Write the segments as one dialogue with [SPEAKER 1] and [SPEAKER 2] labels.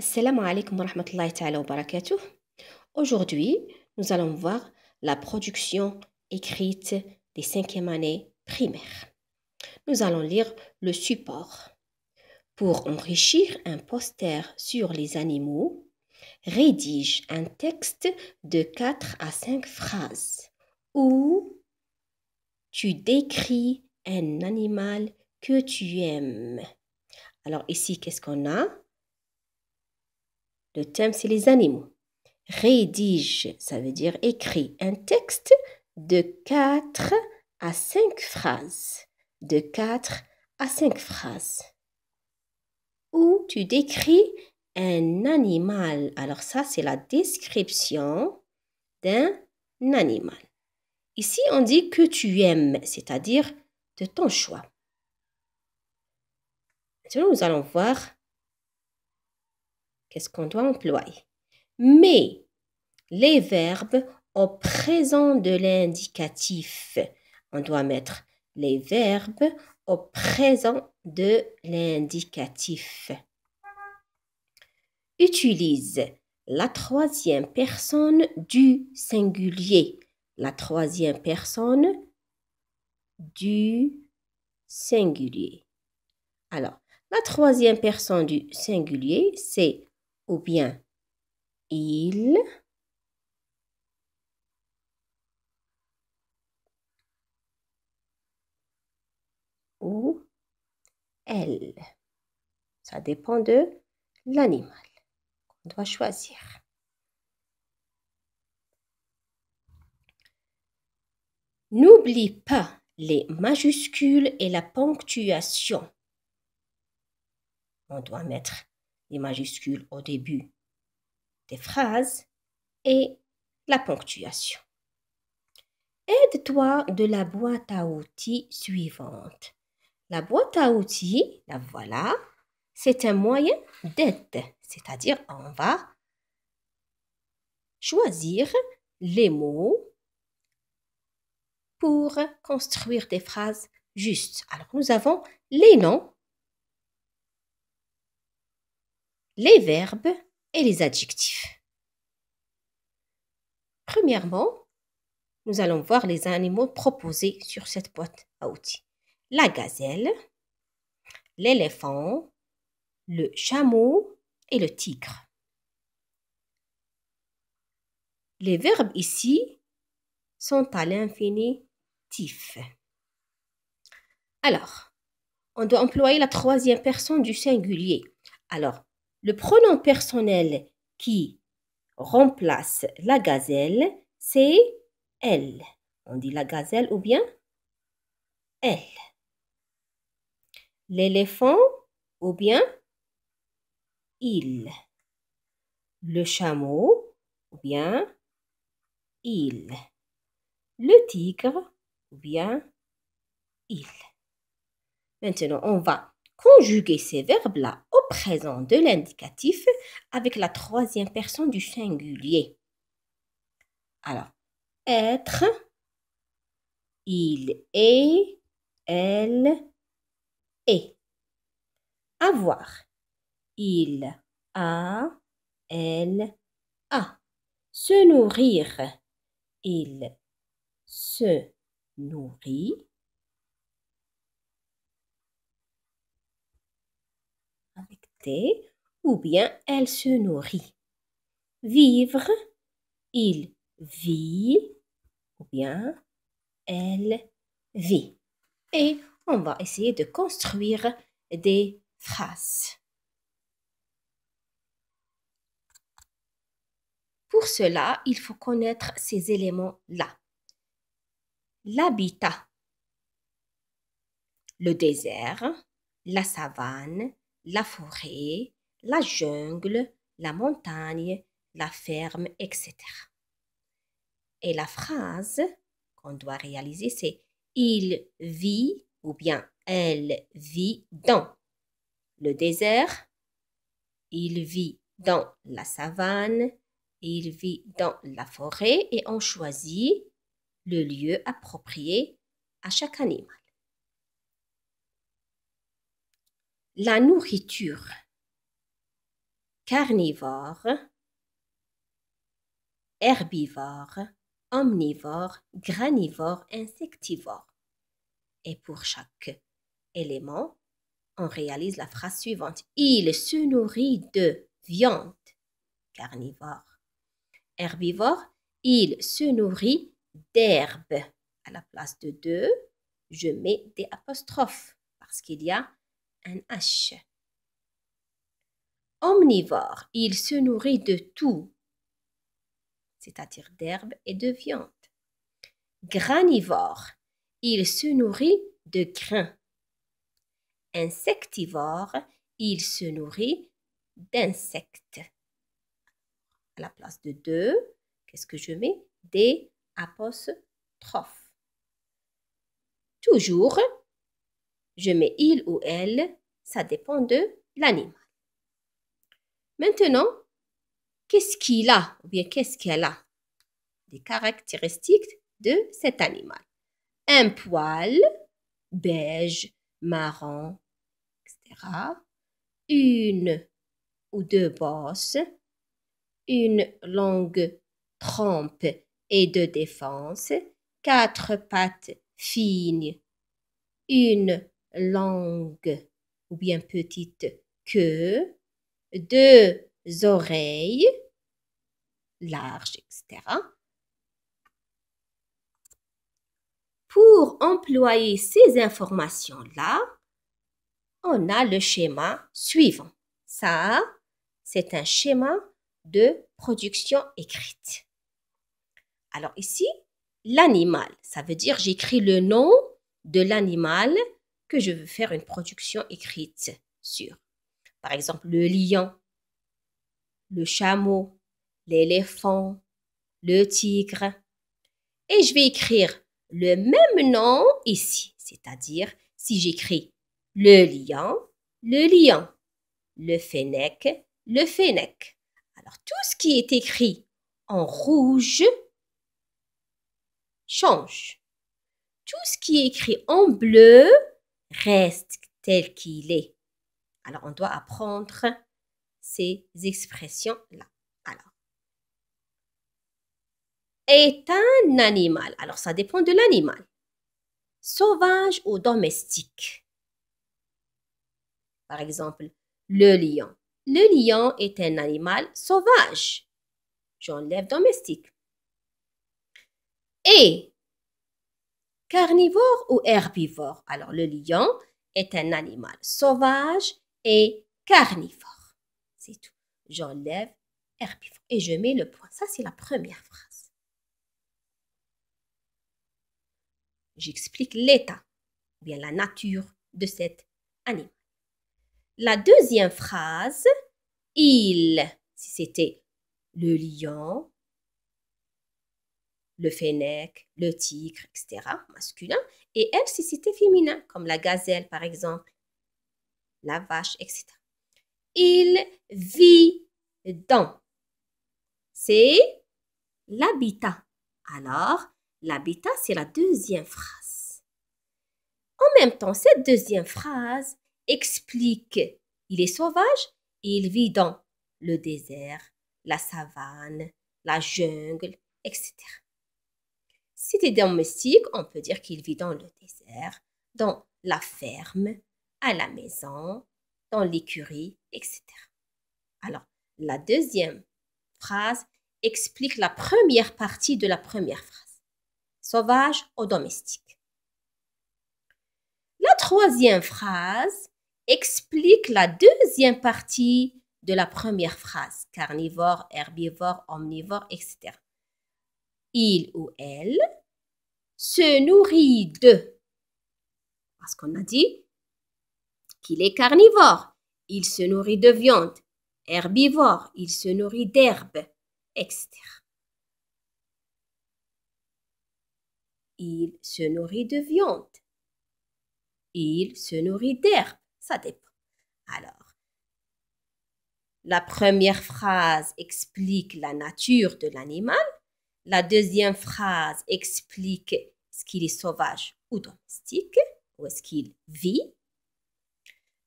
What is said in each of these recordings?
[SPEAKER 1] Assalamu alaikum wa rahmatullahi ta'ala wa barakatuh. Aujourd'hui, nous allons voir la production écrite des cinquièmes années primaires. Nous allons lire le support. Pour enrichir un poster sur les animaux, rédige un texte de 4 à 5 phrases où tu décris un animal que tu aimes. Alors ici, qu'est-ce qu'on a? Le thème, c'est les animaux. Rédige, ça veut dire écrit un texte de 4 à 5 phrases. De 4 à 5 phrases. Où tu décris un animal. Alors ça, c'est la description d'un animal. Ici, on dit que tu aimes, c'est-à-dire de ton choix. Maintenant, nous allons voir qu'est-ce qu'on doit employer. Mais les verbes au présent de l'indicatif. On doit mettre les verbes au présent de l'indicatif. Utilise la troisième personne du singulier. La troisième personne du singulier. Alors, la troisième personne du singulier, c'est ou bien il, ou elle. Ça dépend de l'animal qu'on doit choisir. N'oublie pas les majuscules et la ponctuation. On doit mettre les majuscules au début des phrases et la ponctuation. Aide-toi de la boîte à outils suivante. La boîte à outils, la voilà, c'est un moyen d'aide, c'est-à-dire on va choisir les mots pour construire des phrases justes. Alors, nous avons les noms, les verbes et les adjectifs. Premièrement, nous allons voir les animaux proposés sur cette boîte à outils. La gazelle, l'éléphant, le chameau et le tigre. Les verbes ici sont à l'infinitif. Alors, on doit employer la troisième personne du singulier. Alors, le pronom personnel qui remplace la gazelle, c'est elle. On dit la gazelle ou bien elle. L'éléphant ou bien il. Le chameau ou bien il. Le tigre ou bien il. Maintenant, on va conjuguer ces verbes-là au présent de l'indicatif avec la troisième personne du singulier. Alors, être, il est, elle est. Avoir, il a, elle a. Se nourrir, il se nourrit. Avec T, ou bien elle se nourrit. Vivre, il vit, ou bien elle vit. Et on va essayer de construire des phrases. Pour cela, il faut connaître ces éléments-là. L'habitat, le désert, la savane, la forêt, la jungle, la montagne, la ferme, etc. Et la phrase qu'on doit réaliser, c'est « Il vit » ou bien « Elle vit dans le désert », « Il vit dans la savane », « Il vit dans la forêt » et on choisit le lieu approprié à chaque animal. La nourriture. carnivore, herbivore, omnivore, granivore, insectivore. Et pour chaque élément, on réalise la phrase suivante. Il se nourrit de viande, carnivore. Herbivore, il se nourrit d'herbe. À la place de deux, je mets des apostrophes parce qu'il y a un H. Omnivore, il se nourrit de tout, c'est-à-dire d'herbe et de viande. Granivore, il se nourrit de grains. Insectivore, il se nourrit d'insectes. À la place de deux, qu'est-ce que je mets? Des apostrophes. Toujours, je mets il ou elle, ça dépend de l'animal. Maintenant, qu'est-ce qu'il a ou bien qu'est-ce qu'elle a? Des caractéristiques de cet animal. Un poil beige, marron, etc. Une ou deux bosses, une longue trompe et de défense, 4 pattes fines, une longue ou bien petite queue, 2 oreilles larges, etc. Pour employer ces informations-là, on a le schéma suivant. Ça, c'est un schéma de production écrite. Alors ici, l'animal, ça veut dire j'écris le nom de l'animal que je veux faire une production écrite sur. Par exemple, le lion, le chameau, l'éléphant, le tigre. Et je vais écrire le même nom ici, c'est-à-dire si j'écris le lion, le fennec, le fennec. Alors, tout ce qui est écrit en rouge change. Tout ce qui est écrit en bleu reste tel qu'il est. Alors, on doit apprendre ces expressions-là. Alors, est un animal. Alors, ça dépend de l'animal. Sauvage ou domestique. Par exemple, le lion. Le lion est un animal sauvage. J'enlève domestique. Et carnivore ou herbivore. Alors, le lion est un animal sauvage et carnivore. C'est tout. J'enlève herbivore et je mets le point. Ça, c'est la première phrase. J'explique l'état, ou bien la nature de cet animal. La deuxième phrase, il, si c'était le lion, le fennec, le tigre, etc., masculin, et elle, si c'était féminin, comme la gazelle, par exemple, la vache, etc. Il vit dans. C'est l'habitat. Alors, l'habitat, c'est la deuxième phrase. En même temps, cette deuxième phrase explique il est sauvage et il vit dans le désert, la savane, la jungle, etc. Si c'est domestique, on peut dire qu'il vit dans le désert, dans la ferme, à la maison, dans l'écurie, etc. Alors, la deuxième phrase explique la première partie de la première phrase. Sauvage ou domestique. La troisième phrase explique la deuxième partie de la première phrase. Carnivore, herbivore, omnivore, etc. Il ou elle se nourrit de. Parce qu'on a dit qu'il est carnivore. Il se nourrit de viande. Herbivore, il se nourrit d'herbe, etc. Il se nourrit de viande. Il se nourrit d'herbe. Ça dépend. Alors, la première phrase explique la nature de l'animal. La deuxième phrase explique est-ce qu'il est sauvage ou domestique, où est-ce qu'il vit.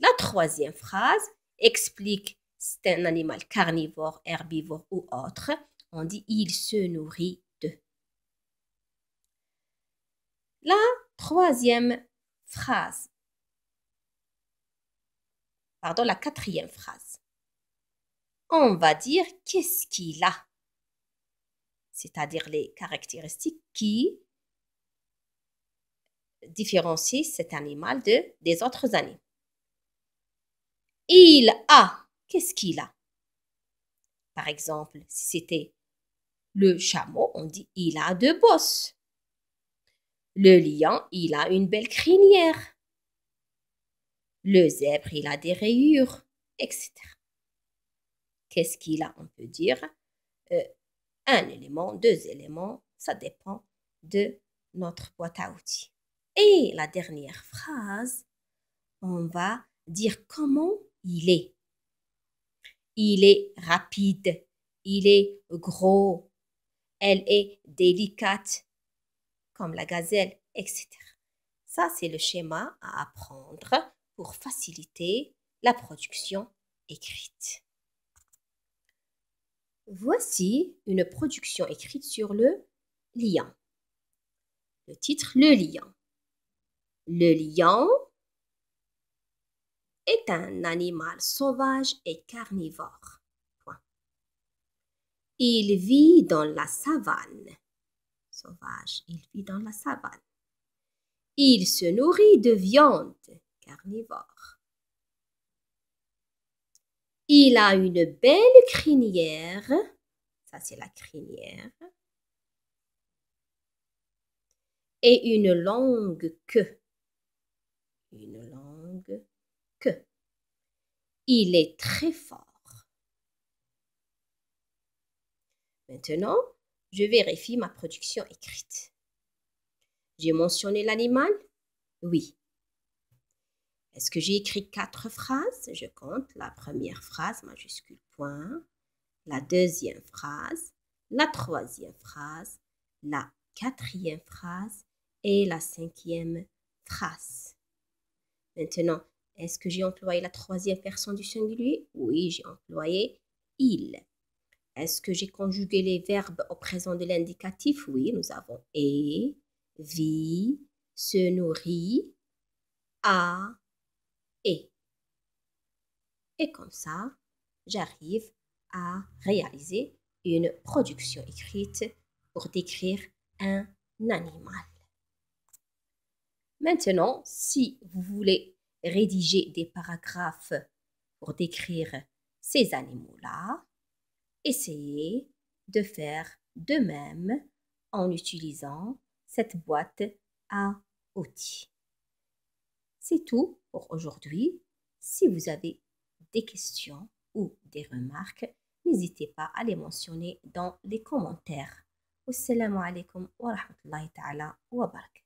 [SPEAKER 1] La troisième phrase explique c'est un animal carnivore, herbivore ou autre, on dit il se nourrit de. La quatrième phrase. On va dire qu'est-ce qu'il a, c'est-à-dire les caractéristiques qui différencient cet animal des autres animaux. Il a, qu'est-ce qu'il a? Par exemple, si c'était le chameau, on dit il a deux bosses. Le lion, il a une belle crinière. Le zèbre, il a des rayures, etc. Qu'est-ce qu'il a? On peut dire un élément, deux éléments, ça dépend de notre boîte à outils. Et la dernière phrase, on va dire comment il est. Il est rapide, il est gros, elle est délicate, comme la gazelle, etc. Ça, c'est le schéma à apprendre pour faciliter la production écrite. Voici une production écrite sur le lion. Le titre, le lion. Le lion est un animal sauvage et carnivore. Point. Il vit dans la savane. Sauvage, il vit dans la savane. Il se nourrit de viande, carnivore. Il a une belle crinière. Ça, c'est la crinière. Et une longue queue. Une longue queue. Il est très fort. Maintenant, je vérifie ma production écrite. J'ai mentionné l'animal? Oui. Est-ce que j'ai écrit 4 phrases? Je compte la première phrase, majuscule point, la deuxième phrase, la troisième phrase, la quatrième phrase et la cinquième phrase. Maintenant, est-ce que j'ai employé la troisième personne du singulier? Oui, j'ai employé il. Est-ce que j'ai conjugué les verbes au présent de l'indicatif? Oui, nous avons est, vit, se nourrit, a, et. Et comme ça, j'arrive à réaliser une production écrite pour décrire un animal. Maintenant, si vous voulez rédiger des paragraphes pour décrire ces animaux-là, essayez de faire de même en utilisant cette boîte à outils. C'est tout pour aujourd'hui. Si vous avez des questions ou des remarques, n'hésitez pas à les mentionner dans les commentaires. Wassalamu alaikum wa rahmatullahi ta'ala wa barakatuh.